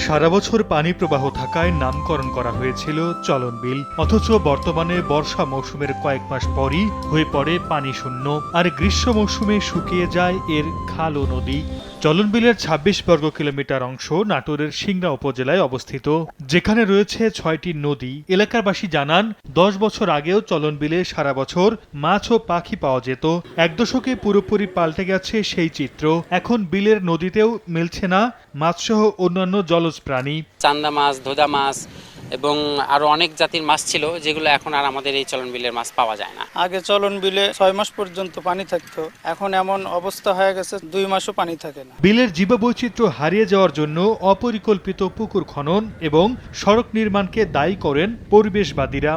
সারা বছর পানি প্রবাহ থাকায় নামকরণ করা হয়েছিল চলন বিল, অথচ বর্তমানে বর্ষা মৌসুমের কয়েক মাস পরই হয়ে পড়ে পানি শূন্য, আর গ্রীষ্ম মৌসুমে শুকিয়ে যায় এর খাল ও নদী। চলন বিলের ২৬ বর্গ কিলোমিটার অংশ নাটোরের সিংড়া উপজেলায় অবস্থিত, যেখানে রয়েছে ৬টি নদী। এলাকাবাসী জানান, ১০ বছর আগেও চলন বিলে সারা বছর মাছ ও পাখি পাওয়া যেত। এক দশকে পুরোপুরি পাল্টে গেছে সেই চিত্র। এখন বিলের নদীতেও মিলছে না মাছসহ অন্যান্য জলজ প্রাণী। চান্দা মাছ, ধোদা মাছ এবং আরো অনেক জাতির মাছ ছিল, যেগুলো এখন আর আমাদের এই চলন বিলের মাছ পাওয়া যায় না। আগে চলন বিলে ৬ মাস পর্যন্ত পানি থাকতো, এখন এমন অবস্থা হয়ে গেছে ২ মাসও পানি থাকে না। বিলের জীববৈচিত্র্য হারিয়ে যাওয়ার জন্য অপরিকল্পিত পুকুর খনন এবং সড়ক নির্মাণকে দায়ী করেন পরিবেশবাদীরা।